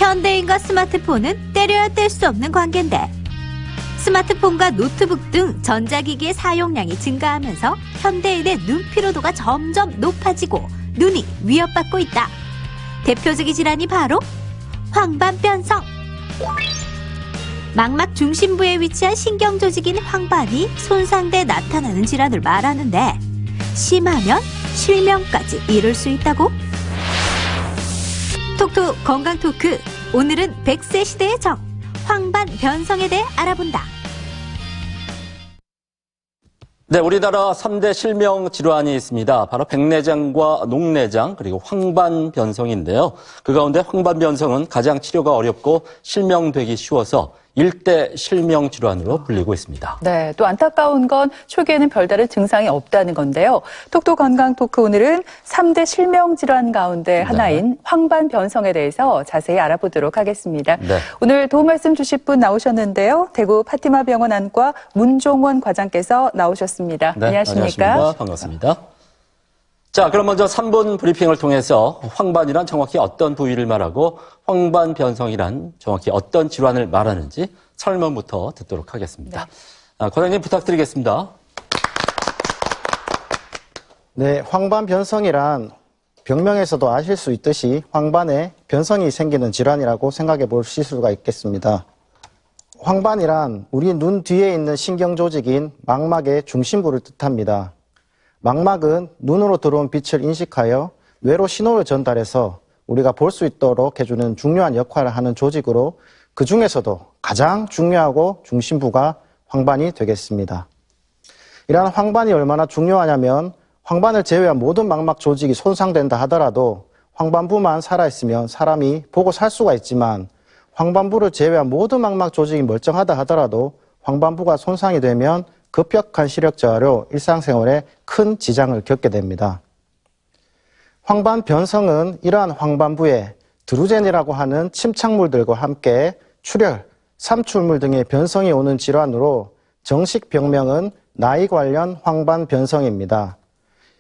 현대인과 스마트폰은 때려야 뗄 수 없는 관계인데 스마트폰과 노트북 등 전자기기의 사용량이 증가하면서 현대인의 눈 피로도가 점점 높아지고 눈이 위협받고 있다. 대표적인 질환이 바로 황반변성. 망막 중심부에 위치한 신경조직인 황반이 손상돼 나타나는 질환을 말하는데 심하면 실명까지 이를 수 있다고? 톡톡 건강토크, 오늘은 100세 시대의 적, 황반변성에 대해 알아본다. 네, 우리나라 3대 실명 질환이 있습니다. 바로 백내장과 녹내장 그리고 황반변성인데요. 그 가운데 황반변성은 가장 치료가 어렵고 실명되기 쉬워서 일대 실명 질환으로 불리고 있습니다. 네, 또 안타까운 건 초기에는 별다른 증상이 없다는 건데요. 톡톡 건강 토크 오늘은 3대 실명 질환 가운데 하나인 황반변성에 대해서 자세히 알아보도록 하겠습니다. 네. 오늘 도움 말씀 주실 분 나오셨는데요. 대구 파티마 병원 안과 문종원 과장께서 나오셨습니다. 네, 안녕하십니까? 안녕하십니까? 반갑습니다. 자, 그럼 먼저 3분 브리핑을 통해서 황반이란 정확히 어떤 부위를 말하고 황반변성이란 정확히 어떤 질환을 말하는지 설명부터 듣도록 하겠습니다. 네. 과장님 부탁드리겠습니다. 네, 황반변성이란 병명에서도 아실 수 있듯이 황반에 변성이 생기는 질환이라고 생각해 보실 수가 있겠습니다. 황반이란 우리 눈 뒤에 있는 신경조직인 망막의 중심부를 뜻합니다. 망막은 눈으로 들어온 빛을 인식하여 뇌로 신호를 전달해서 우리가 볼 수 있도록 해주는 중요한 역할을 하는 조직으로 그 중에서도 가장 중요하고 중심부가 황반이 되겠습니다. 이러한 황반이 얼마나 중요하냐면 황반을 제외한 모든 망막 조직이 손상된다 하더라도 황반부만 살아있으면 사람이 보고 살 수가 있지만 황반부를 제외한 모든 망막 조직이 멀쩡하다 하더라도 황반부가 손상이 되면 급격한 시력 저하로 일상생활에 큰 지장을 겪게 됩니다. 황반변성은 이러한 황반부에 드루젠이라고 하는 침착물들과 함께 출혈, 삼출물 등의 변성이 오는 질환으로 정식 병명은 나이 관련 황반변성입니다.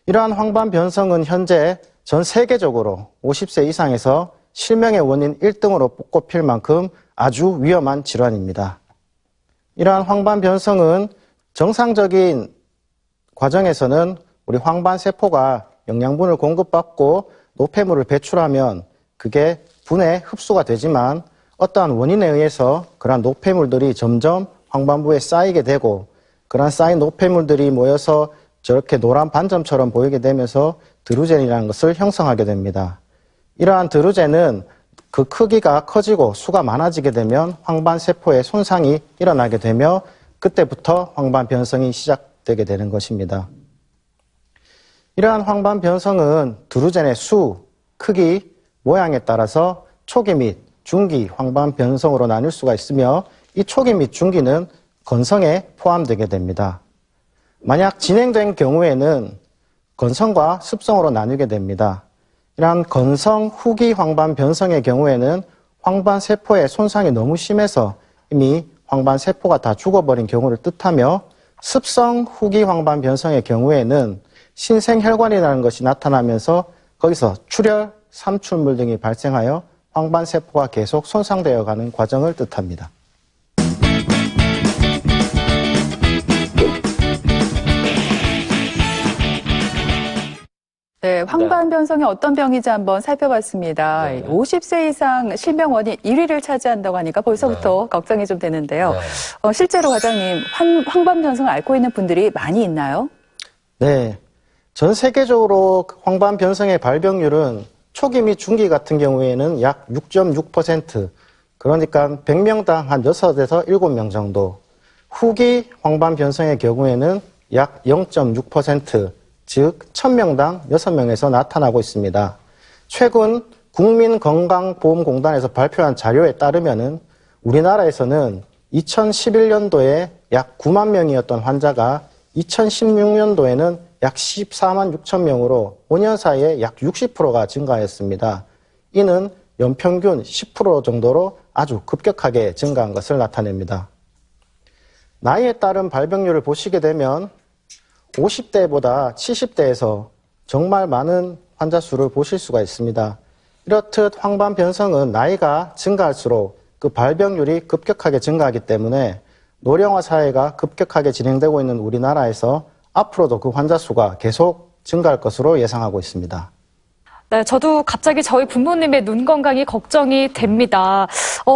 이러한 황반변성은 현재 전 세계적으로 50세 이상에서 실명의 원인 1등으로 꼽힐 만큼 아주 위험한 질환입니다. 이러한 황반변성은 정상적인 과정에서는 우리 황반세포가 영양분을 공급받고 노폐물을 배출하면 그게 분해 흡수가 되지만 어떠한 원인에 의해서 그러한 노폐물들이 점점 황반부에 쌓이게 되고 그러한 쌓인 노폐물들이 모여서 저렇게 노란 반점처럼 보이게 되면서 드루젠이라는 것을 형성하게 됩니다. 이러한 드루젠은 그 크기가 커지고 수가 많아지게 되면 황반세포에 손상이 일어나게 되며 그때부터 황반변성이 시작되게 되는 것입니다. 이러한 황반변성은 드루젠의 수, 크기, 모양에 따라서 초기 및 중기 황반변성으로 나뉠 수가 있으며 이 초기 및 중기는 건성에 포함되게 됩니다. 만약 진행된 경우에는 건성과 습성으로 나뉘게 됩니다. 이러한 건성 후기 황반변성의 경우에는 황반세포의 손상이 너무 심해서 이미 황반세포가 다 죽어버린 경우를 뜻하며 습성 후기 황반변성의 경우에는 신생혈관이라는 것이 나타나면서 거기서 출혈, 삼출물 등이 발생하여 황반세포가 계속 손상되어 가는 과정을 뜻합니다. 네, 황반변성이 어떤 병인지 한번 살펴봤습니다. 네. 50세 이상 실명 원인 1위를 차지한다고 하니까 벌써부터 걱정이 좀 되는데요. 실제로 과장님, 황반변성을 앓고 있는 분들이 많이 있나요? 네, 전 세계적으로 황반변성의 발병률은 초기 및 중기 같은 경우에는 약 6.6%, 그러니까 100명당 한 6에서 7명 정도, 후기 황반변성의 경우에는 약 0.6%, 즉 1000명당 6명에서 나타나고 있습니다. 최근 국민건강보험공단에서 발표한 자료에 따르면 우리나라에서는 2011년도에 약 9만 명이었던 환자가 2016년도에는 약 14만 6천 명으로 5년 사이에 약 60%가 증가했습니다. 이는 연평균 10% 정도로 아주 급격하게 증가한 것을 나타냅니다. 나이에 따른 발병률을 보시게 되면 50대보다 70대에서 정말 많은 환자 수를 보실 수가 있습니다. 이렇듯 황반 변성은 나이가 증가할수록 그 발병률이 급격하게 증가하기 때문에 노령화 사회가 급격하게 진행되고 있는 우리나라에서 앞으로도 그 환자 수가 계속 증가할 것으로 예상하고 있습니다. 네, 저도 갑자기 저희 부모님의 눈 건강이 걱정이 됩니다.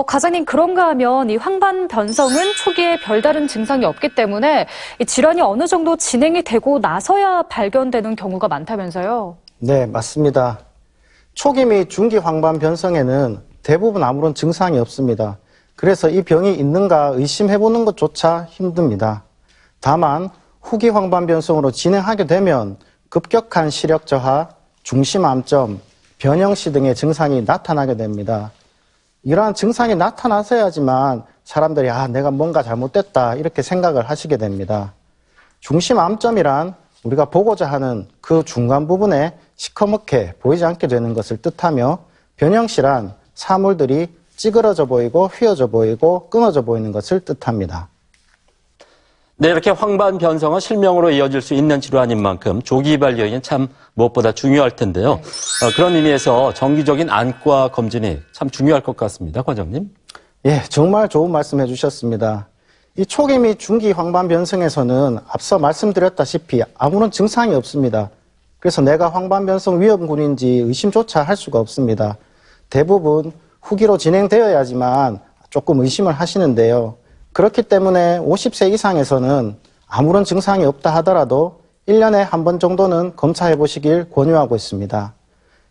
과장님, 그런가 하면 이 황반 변성은 초기에 별다른 증상이 없기 때문에 이 질환이 어느 정도 진행이 되고 나서야 발견되는 경우가 많다면서요? 네, 맞습니다. 초기 및 중기 황반 변성에는 대부분 아무런 증상이 없습니다. 그래서 이 병이 있는가 의심해보는 것조차 힘듭니다. 다만 후기 황반 변성으로 진행하게 되면 급격한 시력 저하, 중심암점, 변형시 등의 증상이 나타나게 됩니다. 이러한 증상이 나타나서야지만 사람들이 내가 뭔가 잘못됐다 이렇게 생각을 하시게 됩니다. 중심암점이란 우리가 보고자 하는 그 중간 부분에 시커멓게 보이지 않게 되는 것을 뜻하며, 변형시란 사물들이 찌그러져 보이고 휘어져 보이고 끊어져 보이는 것을 뜻합니다. 네, 이렇게 황반 변성은 실명으로 이어질 수 있는 질환인 만큼 조기 발견이 참 무엇보다 중요할 텐데요. 그런 의미에서 정기적인 안과 검진이 참 중요할 것 같습니다, 과장님. 예, 정말 좋은 말씀 해주셨습니다. 이 초기 및 중기 황반 변성에서는 앞서 말씀드렸다시피 아무런 증상이 없습니다. 그래서 내가 황반 변성 위험군인지 의심조차 할 수가 없습니다. 대부분 후기로 진행되어야지만 조금 의심을 하시는데요. 그렇기 때문에 50세 이상에서는 아무런 증상이 없다 하더라도 1년에 한 번 정도는 검사해 보시길 권유하고 있습니다.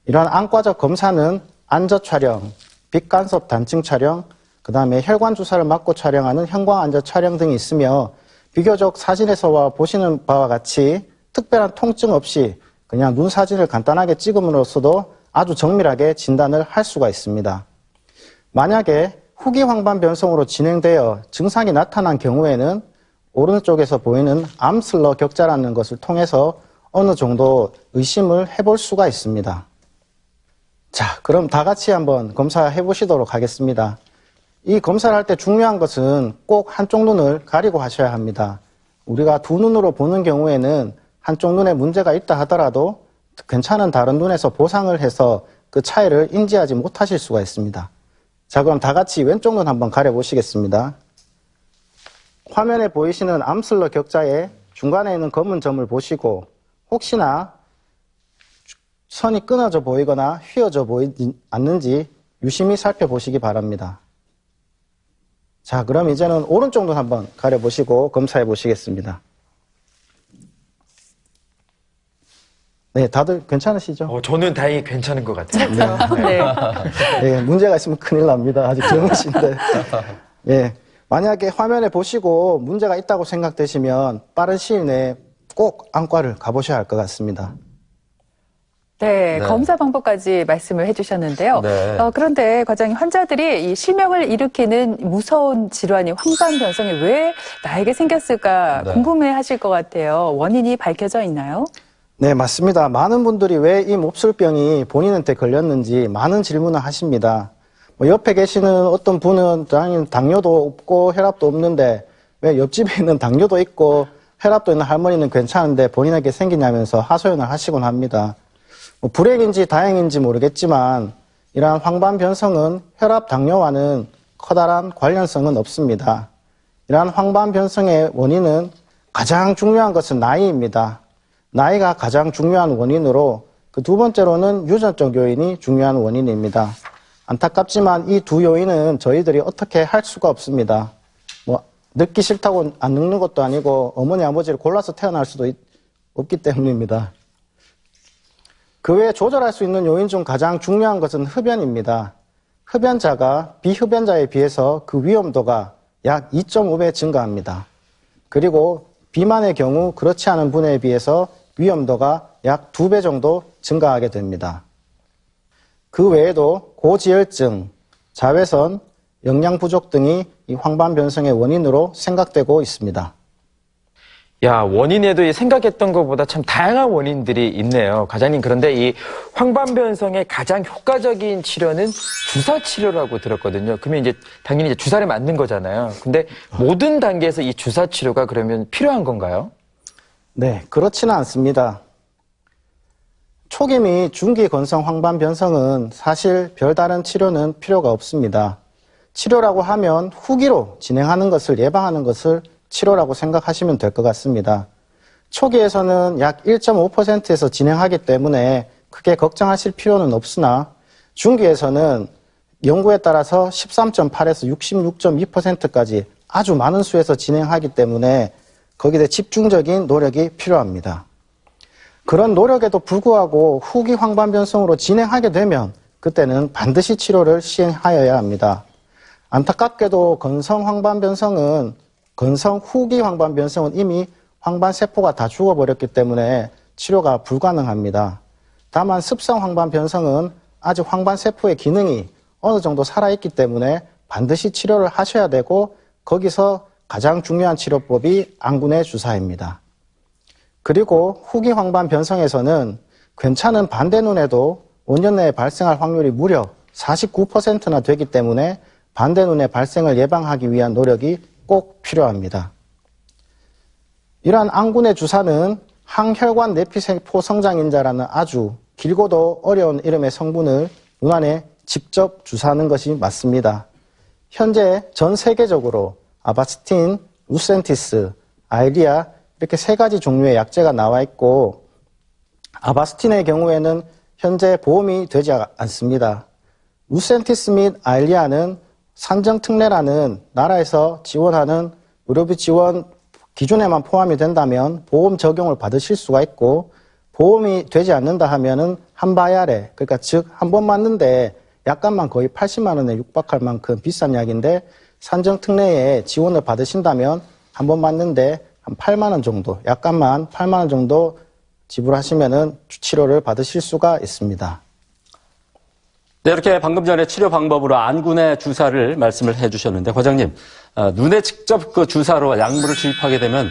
이러한 안과적 검사는 안저 촬영, 빛간섭 단층 촬영, 그 다음에 혈관 주사를 맞고 촬영하는 형광 안저 촬영 등이 있으며, 비교적 사진에서 보시는 바와 같이 특별한 통증 없이 그냥 눈 사진을 간단하게 찍음으로써도 아주 정밀하게 진단을 할 수가 있습니다. 만약에 후기 황반 변성으로 진행되어 증상이 나타난 경우에는 오른쪽에서 보이는 암슬러 격자라는 것을 통해서 어느 정도 의심을 해볼 수가 있습니다. 자, 그럼 다 같이 한번 검사해 보시도록 하겠습니다. 이 검사를 할 때 중요한 것은 꼭 한쪽 눈을 가리고 하셔야 합니다. 우리가 두 눈으로 보는 경우에는 한쪽 눈에 문제가 있다 하더라도 괜찮은 다른 눈에서 보상을 해서 그 차이를 인지하지 못하실 수가 있습니다. 자, 그럼 다 같이 왼쪽 눈 한번 가려보시겠습니다. 화면에 보이시는 암슬러 격자의 중간에 있는 검은 점을 보시고, 혹시나 선이 끊어져 보이거나 휘어져 보이지 않는지 유심히 살펴보시기 바랍니다. 자, 그럼 이제는 오른쪽 눈 한번 가려보시고 검사해 보시겠습니다. 네, 다들 괜찮으시죠? 저는 다행히 괜찮은 것 같아요. 네. 네, 문제가 있으면 큰일 납니다. 아직 젊으신데. 예, 만약에 화면에 보시고 문제가 있다고 생각되시면 빠른 시일 내에 꼭 안과를 가보셔야 할 것 같습니다. 네, 검사 방법까지 말씀을 해주셨는데요. 네. 그런데 과장님, 환자들이 이 실명을 일으키는 무서운 질환이 황반 변성이 왜 나에게 생겼을까 궁금해하실 것 같아요. 원인이 밝혀져 있나요? 네, 맞습니다. 많은 분들이 왜 이 몹쓸병이 본인한테 걸렸는지 많은 질문을 하십니다. 옆에 계시는 어떤 분은 당뇨도 없고 혈압도 없는데 왜 옆집에 있는 당뇨도 있고 혈압도 있는 할머니는 괜찮은데 본인에게 생기냐면서 하소연을 하시곤 합니다. 불행인지 다행인지 모르겠지만 이러한 황반 변성은 혈압 당뇨와는 커다란 관련성은 없습니다. 이러한 황반 변성의 원인은 가장 중요한 것은 나이입니다. 나이가 가장 중요한 원인으로 그 두 번째로는 유전적 요인이 중요한 원인입니다. 안타깝지만 이 두 요인은 저희들이 어떻게 할 수가 없습니다. 늙기 싫다고 안 늙는 것도 아니고 어머니 아버지를 골라서 태어날 수도 없기 때문입니다. 그 외에 조절할 수 있는 요인 중 가장 중요한 것은 흡연입니다. 흡연자가 비흡연자에 비해서 그 위험도가 약 2.5배 증가합니다. 그리고 비만의 경우 그렇지 않은 분에 비해서 위험도가 약 2배 정도 증가하게 됩니다. 그 외에도 고지혈증, 자외선, 영양 부족 등이 이 황반 변성의 원인으로 생각되고 있습니다. 원인에도 생각했던 것보다 참 다양한 원인들이 있네요. 과장님, 그런데 이 황반 변성의 가장 효과적인 치료는 주사 치료라고 들었거든요. 그러면 이제 당연히 주사를 맞는 거잖아요. 근데 모든 단계에서 이 주사 치료가 그러면 필요한 건가요? 네, 그렇지는 않습니다. 초기 및 중기 건성 황반 변성은 사실 별다른 치료는 필요가 없습니다. 치료라고 하면 후기로 진행하는 것을 예방하는 것을 치료라고 생각하시면 될 것 같습니다. 초기에서는 약 1.5%에서 진행하기 때문에 크게 걱정하실 필요는 없으나 중기에서는 연구에 따라서 13.8에서 66.2%까지 아주 많은 수에서 진행하기 때문에 거기에 대해 집중적인 노력이 필요합니다. 그런 노력에도 불구하고 후기 황반변성으로 진행하게 되면 그때는 반드시 치료를 시행하여야 합니다. 안타깝게도 건성 후기 황반변성은 이미 황반세포가 다 죽어버렸기 때문에 치료가 불가능합니다. 다만 습성 황반변성은 아직 황반세포의 기능이 어느 정도 살아있기 때문에 반드시 치료를 하셔야 되고 거기서 가장 중요한 치료법이 안군의 주사입니다. 그리고 후기 황반 변성에서는 괜찮은 반대눈에도 5년 내에 발생할 확률이 무려 49%나 되기 때문에 반대눈의 발생을 예방하기 위한 노력이 꼭 필요합니다. 이러한 안군의 주사는 항혈관 내피세포 성장인자라는 아주 길고도 어려운 이름의 성분을 눈 안에 직접 주사하는 것이 맞습니다. 현재 전 세계적으로 아바스틴, 루센티스, 아일리아 이렇게 3가지 종류의 약제가 나와 있고 아바스틴의 경우에는 현재 보험이 되지 않습니다. 루센티스 및 아일리아는 산정특례라는 나라에서 지원하는 의료비 지원 기준에만 포함이 된다면 보험 적용을 받으실 수가 있고 보험이 되지 않는다 하면은 한 바야레, 그러니까 즉 한 번 맞는데 약값만 거의 80만 원에 육박할 만큼 비싼 약인데 산정특례에 지원을 받으신다면 한 번 맞는데 한 8만 원 정도, 약값만 8만 원 정도 지불하시면은 치료를 받으실 수가 있습니다. 네, 이렇게 방금 전에 치료 방법으로 안군의 주사를 말씀을 해주셨는데, 과장님, 눈에 직접 그 주사로 약물을 주입하게 되면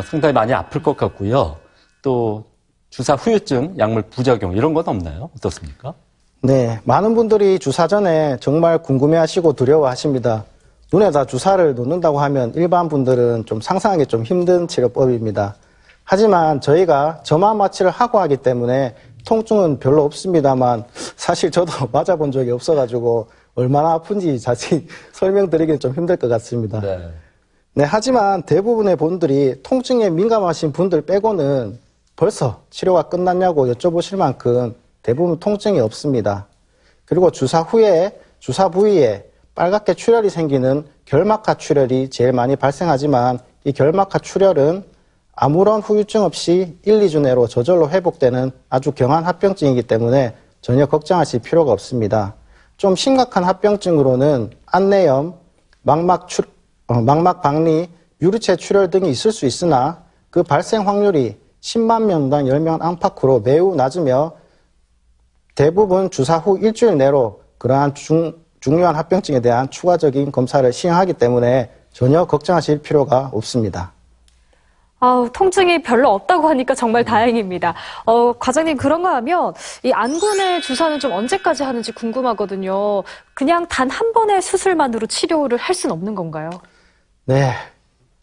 상당히 많이 아플 것 같고요. 또 주사 후유증, 약물 부작용 이런 건 없나요? 어떻습니까? 네, 많은 분들이 주사 전에 정말 궁금해하시고 두려워하십니다. 눈에다 주사를 놓는다고 하면 일반 분들은 좀 상상하기 좀 힘든 치료법입니다. 하지만 저희가 점화 마취를 하고 하기 때문에 통증은 별로 없습니다만 사실 저도 맞아본 적이 없어가지고 얼마나 아픈지 자세히 설명드리기는 좀 힘들 것 같습니다. 네, 하지만 대부분의 분들이 통증에 민감하신 분들 빼고는 벌써 치료가 끝났냐고 여쭤보실 만큼 대부분 통증이 없습니다. 그리고 주사 후에 주사 부위에 빨갛게 출혈이 생기는 결막하 출혈이 제일 많이 발생하지만 이 결막하 출혈은 아무런 후유증 없이 1, 2주 내로 저절로 회복되는 아주 경한 합병증이기 때문에 전혀 걱정하실 필요가 없습니다. 좀 심각한 합병증으로는 안내염, 망막 박리, 유리체 출혈 등이 있을 수 있으나 그 발생 확률이 10만 명당 10명 안팎으로 매우 낮으며 대부분 주사 후 일주일 내로 그러한 중요한 합병증에 대한 추가적인 검사를 시행하기 때문에 전혀 걱정하실 필요가 없습니다. 통증이 별로 없다고 하니까 정말 다행입니다. 과장님, 그런가 하면 이 안군의 주사는 좀 언제까지 하는지 궁금하거든요. 그냥 단 한 번의 수술만으로 치료를 할 수는 없는 건가요? 네,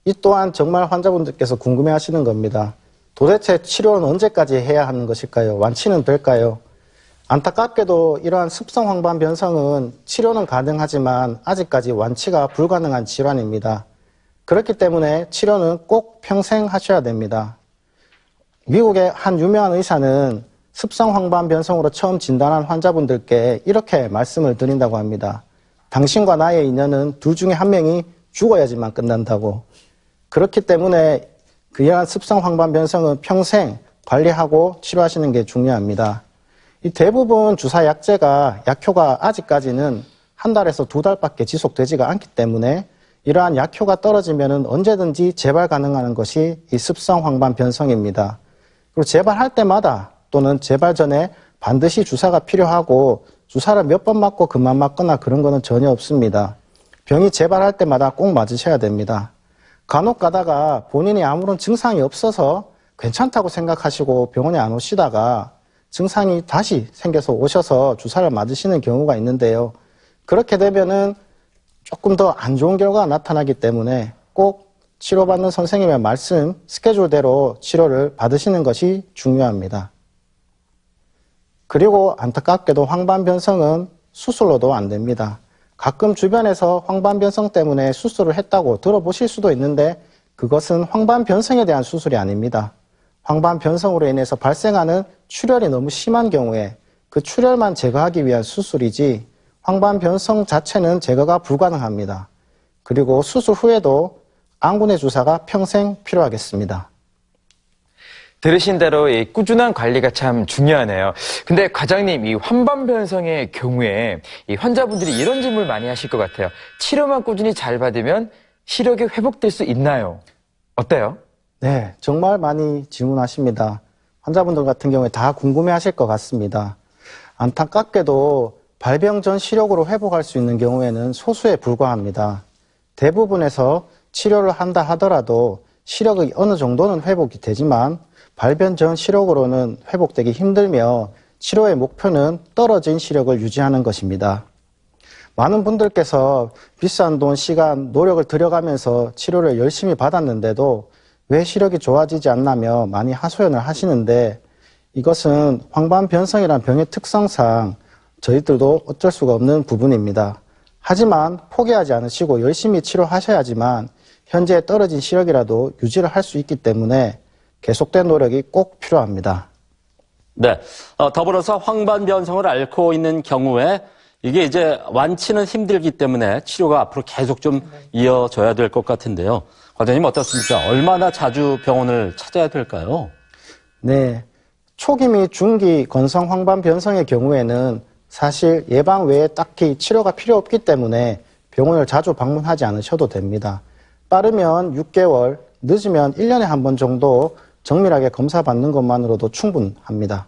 이 또한 정말 환자분들께서 궁금해하시는 겁니다. 도대체 치료는 언제까지 해야 하는 것일까요? 완치는 될까요? 안타깝게도 이러한 습성 황반 변성은 치료는 가능하지만 아직까지 완치가 불가능한 질환입니다. 그렇기 때문에 치료는 꼭 평생 하셔야 됩니다. 미국의 한 유명한 의사는 습성 황반 변성으로 처음 진단한 환자분들께 이렇게 말씀을 드린다고 합니다. 당신과 나의 인연은 둘 중에 한 명이 죽어야지만 끝난다고. 그렇기 때문에 그러한 습성 황반 변성은 평생 관리하고 치료하시는 게 중요합니다. 이 대부분 주사 약제가 약효가 아직까지는 한 달에서 2달밖에 지속되지가 않기 때문에 이러한 약효가 떨어지면 언제든지 재발 가능한 것이 이 습성 황반 변성입니다. 그리고 재발할 때마다 또는 재발 전에 반드시 주사가 필요하고 주사를 몇 번 맞고 그만 맞거나 그런 거는 전혀 없습니다. 병이 재발할 때마다 꼭 맞으셔야 됩니다. 간혹 가다가 본인이 아무런 증상이 없어서 괜찮다고 생각하시고 병원에 안 오시다가 증상이 다시 생겨서 오셔서 주사를 맞으시는 경우가 있는데요. 그렇게 되면은 조금 더 안 좋은 결과가 나타나기 때문에 꼭 치료받는 선생님의 말씀, 스케줄대로 치료를 받으시는 것이 중요합니다. 그리고 안타깝게도 황반변성은 수술로도 안 됩니다. 가끔 주변에서 황반변성 때문에 수술을 했다고 들어보실 수도 있는데 그것은 황반변성에 대한 수술이 아닙니다. 황반변성으로 인해서 발생하는 출혈이 너무 심한 경우에 그 출혈만 제거하기 위한 수술이지 황반변성 자체는 제거가 불가능합니다. 그리고 수술 후에도 안군의 주사가 평생 필요하겠습니다. 들으신 대로 이 꾸준한 관리가 참 중요하네요. 근데 과장님, 이 황반변성의 경우에 이 환자분들이 이런 질문을 많이 하실 것 같아요. 치료만 꾸준히 잘 받으면 시력이 회복될 수 있나요? 어때요? 네, 정말 많이 질문하십니다. 환자분들 같은 경우에 다 궁금해하실 것 같습니다. 안타깝게도 발병 전 시력으로 회복할 수 있는 경우에는 소수에 불과합니다. 대부분에서 치료를 한다 하더라도 시력이 어느 정도는 회복이 되지만 발병 전 시력으로는 회복되기 힘들며 치료의 목표는 떨어진 시력을 유지하는 것입니다. 많은 분들께서 비싼 돈, 시간, 노력을 들여가면서 치료를 열심히 받았는데도 왜 시력이 좋아지지 않나며 많이 하소연을 하시는데 이것은 황반변성이라는 병의 특성상 저희들도 어쩔 수가 없는 부분입니다. 하지만 포기하지 않으시고 열심히 치료하셔야지만 현재 떨어진 시력이라도 유지를 할 수 있기 때문에 계속된 노력이 꼭 필요합니다. 네. 더불어서 황반변성을 앓고 있는 경우에 이게 이제 완치는 힘들기 때문에 치료가 앞으로 계속 좀 이어져야 될 것 같은데요. 과장님 어떻습니까? 얼마나 자주 병원을 찾아야 될까요? 네. 초기 및 중기 건성 황반변성의 경우에는 사실 예방 외에 딱히 치료가 필요 없기 때문에 병원을 자주 방문하지 않으셔도 됩니다. 빠르면 6개월, 늦으면 1년에 한 번 정도 정밀하게 검사받는 것만으로도 충분합니다.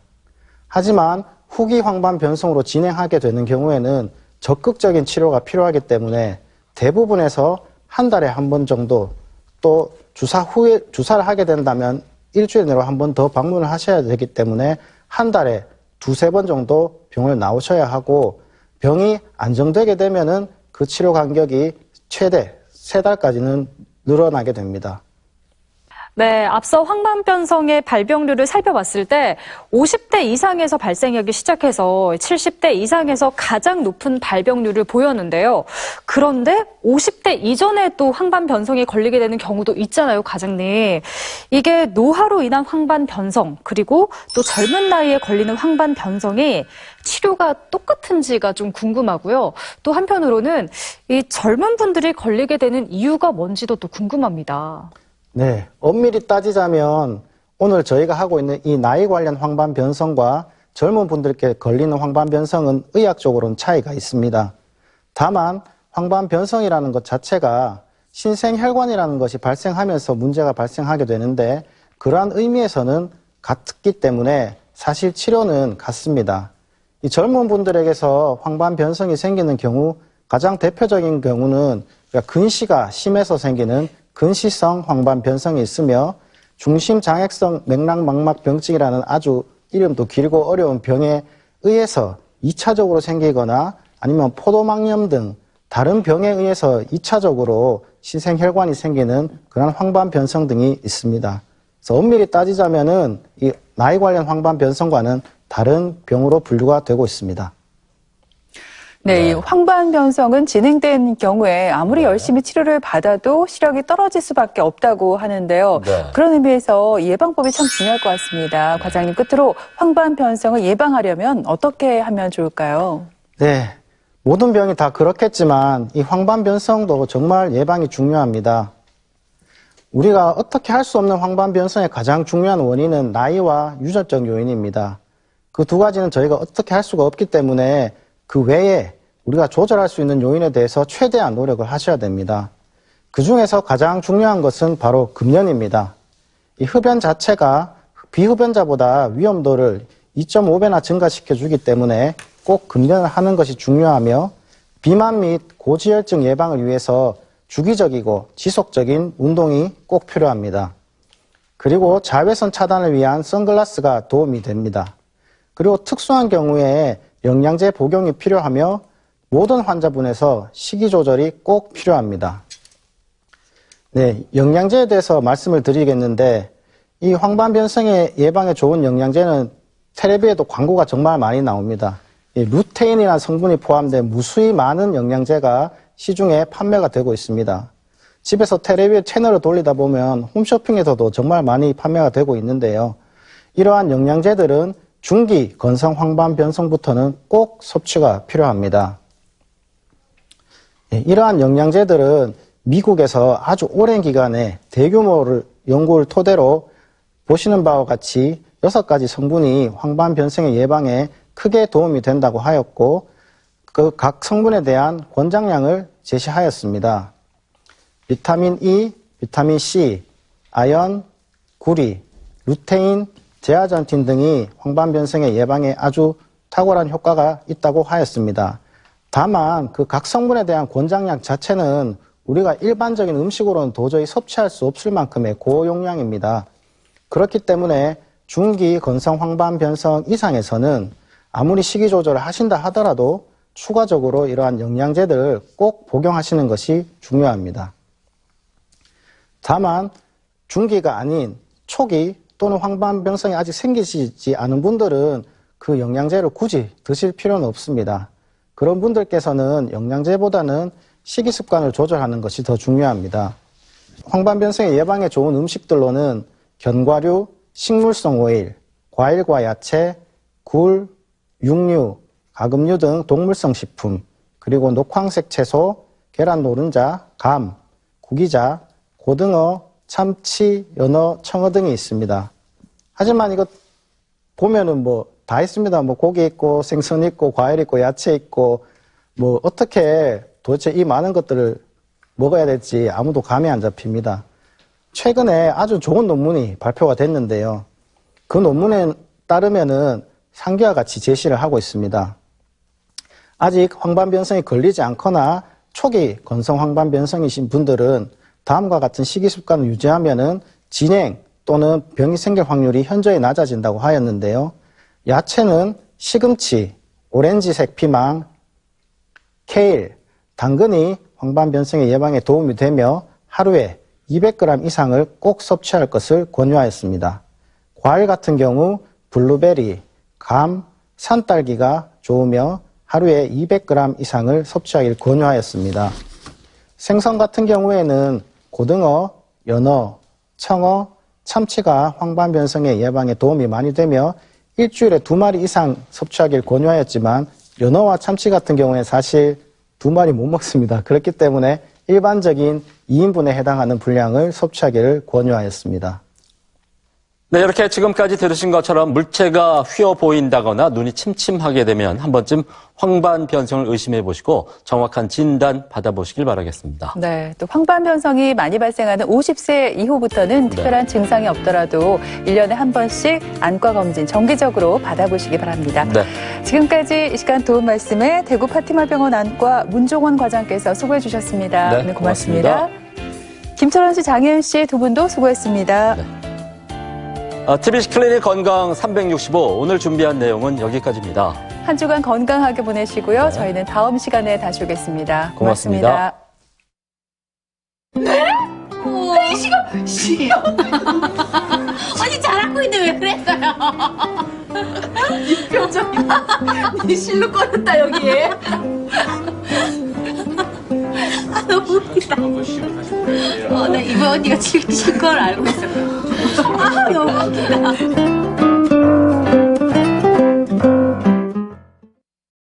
하지만 후기 황반변성으로 진행하게 되는 경우에는 적극적인 치료가 필요하기 때문에 대부분에서 한 달에 한 번 정도 또 주사를 하게 된다면 일주일 내로 한 번 더 방문을 하셔야 되기 때문에 한 달에 2-3번 정도 병원을 나오셔야 하고 병이 안정되게 되면은 그 치료 간격이 최대 3달까지는 늘어나게 됩니다. 네, 앞서 황반변성의 발병률을 살펴봤을 때 50대 이상에서 발생하기 시작해서 70대 이상에서 가장 높은 발병률을 보였는데요. 그런데 50대 이전에도 황반변성에 걸리게 되는 경우도 있잖아요, 과장님. 이게 노화로 인한 황반변성 그리고 또 젊은 나이에 걸리는 황반변성이 치료가 똑같은지가 좀 궁금하고요. 또 한편으로는 이 젊은 분들이 걸리게 되는 이유가 뭔지도 또 궁금합니다. 네, 엄밀히 따지자면 오늘 저희가 하고 있는 이 나이 관련 황반변성과 젊은 분들께 걸리는 황반변성은 의학적으로는 차이가 있습니다. 다만 황반변성이라는 것 자체가 신생혈관이라는 것이 발생하면서 문제가 발생하게 되는데 그러한 의미에서는 같기 때문에 사실 치료는 같습니다. 이 젊은 분들에게서 황반변성이 생기는 경우 가장 대표적인 경우는 근시가 심해서 생기는 근시성 황반변성이 있으며 중심장애성 맥락망막병증이라는 아주 이름도 길고 어려운 병에 의해서 2차적으로 생기거나 아니면 포도막염 등 다른 병에 의해서 2차적으로 신생혈관이 생기는 그런 황반변성 등이 있습니다. 그래서 엄밀히 따지자면은 이 나이 관련 황반변성과는 다른 병으로 분류가 되고 있습니다. 네, 이 황반변성은 진행된 경우에 아무리 열심히 치료를 받아도 시력이 떨어질 수밖에 없다고 하는데요. 네. 그런 의미에서 예방법이 참 중요할 것 같습니다. 과장님, 끝으로 황반변성을 예방하려면 어떻게 하면 좋을까요? 네, 모든 병이 다 그렇겠지만 이 황반변성도 정말 예방이 중요합니다. 우리가 어떻게 할 수 없는 황반변성의 가장 중요한 원인은 나이와 유전적 요인입니다. 그 두 가지는 저희가 어떻게 할 수가 없기 때문에 그 외에 우리가 조절할 수 있는 요인에 대해서 최대한 노력을 하셔야 됩니다. 그 중에서 가장 중요한 것은 바로 금연입니다. 이 흡연 자체가 비흡연자보다 위험도를 2.5배나 증가시켜주기 때문에 꼭 금연을 하는 것이 중요하며 비만 및 고지혈증 예방을 위해서 주기적이고 지속적인 운동이 꼭 필요합니다. 그리고 자외선 차단을 위한 선글라스가 도움이 됩니다. 그리고 특수한 경우에 영양제 복용이 필요하며 모든 환자분에서 식이 조절이 꼭 필요합니다. 네, 영양제에 대해서 말씀을 드리겠는데 이 황반변성의 예방에 좋은 영양제는 텔레비에도 광고가 정말 많이 나옵니다. 이 루테인이라는 성분이 포함된 무수히 많은 영양제가 시중에 판매가 되고 있습니다. 집에서 텔레비전 채널을 돌리다 보면 홈쇼핑에서도 정말 많이 판매가 되고 있는데요. 이러한 영양제들은 중기 건성 황반 변성부터는 꼭 섭취가 필요합니다. 이러한 영양제들은 미국에서 아주 오랜 기간에 대규모 연구를 토대로 보시는 바와 같이 6가지 성분이 황반 변성의 예방에 크게 도움이 된다고 하였고 그 각 성분에 대한 권장량을 제시하였습니다. 비타민 E, 비타민 C, 아연, 구리, 루테인, 제아전틴 등이 황반 변성의 예방에 아주 탁월한 효과가 있다고 하였습니다. 다만 그 각 성분에 대한 권장량 자체는 우리가 일반적인 음식으로는 도저히 섭취할 수 없을 만큼의 고용량입니다. 그렇기 때문에 중기 건성 황반 변성 이상에서는 아무리 식이 조절을 하신다 하더라도 추가적으로 이러한 영양제들을 꼭 복용하시는 것이 중요합니다. 다만 중기가 아닌 초기 또는 황반 변성이 아직 생기지 않은 분들은 그 영양제를 굳이 드실 필요는 없습니다. 그런 분들께서는 영양제보다는 식이 습관을 조절하는 것이 더 중요합니다. 황반 변성의 예방에 좋은 음식들로는 견과류, 식물성 오일, 과일과 야채, 굴, 육류, 가금류 등 동물성 식품, 그리고 녹황색 채소, 계란 노른자, 감, 구기자, 고등어, 참치, 연어, 청어 등이 있습니다. 하지만 이거 보면은 뭐 다 있습니다. 뭐 고기 있고 생선 있고 과일 있고 야채 있고 뭐 어떻게 도대체 이 많은 것들을 먹어야 될지 아무도 감이 안 잡힙니다. 최근에 아주 좋은 논문이 발표가 됐는데요. 그 논문에 따르면은 상기와 같이 제시를 하고 있습니다. 아직 황반 변성에 걸리지 않거나 초기 건성 황반 변성이신 분들은 다음과 같은 식이 습관을 유지하면은 진행 또는 병이 생길 확률이 현저히 낮아진다고 하였는데요. 야채는 시금치, 오렌지색 피망, 케일, 당근이 황반 변성의 예방에 도움이 되며 하루에 200g 이상을 꼭 섭취할 것을 권유하였습니다. 과일 같은 경우 블루베리, 감, 산딸기가 좋으며 하루에 200g 이상을 섭취하기를 권유하였습니다. 생선 같은 경우에는 고등어, 연어, 청어, 참치가 황반 변성의 예방에 도움이 많이 되며 일주일에 2마리 이상 섭취하기를 권유하였지만 연어와 참치 같은 경우에 사실 2마리 못 먹습니다. 그렇기 때문에 일반적인 2인분에 해당하는 분량을 섭취하기를 권유하였습니다. 네, 이렇게 지금까지 들으신 것처럼 물체가 휘어 보인다거나 눈이 침침하게 되면 한 번쯤 황반 변성을 의심해 보시고 정확한 진단 받아보시길 바라겠습니다. 네, 또 황반 변성이 많이 발생하는 50세 이후부터는 특별한 증상이 없더라도 1년에 한 번씩 안과 검진 정기적으로 받아보시기 바랍니다. 네. 지금까지 이 시간 도움 말씀에 대구 파티마병원 안과 문종원 과장께서 수고해 주셨습니다. 네, 오늘 고맙습니다. 김철원 씨, 장혜은 씨 두 분도 수고했습니다. 네. TBC 클리닉 건강 365 오늘 준비한 내용은 여기까지입니다. 한 주간 건강하게 보내시고요. 네. 저희는 다음 시간에 다시 오겠습니다. 고맙습니다. 아니 잘하고 있는데 왜 그랬어요? 이 표정이 니 실로 꺼냈다 여기에. 아 너무 웃기다. 나 이번 언니가 칠 걸 알고 있어. 아 너무 웃기다.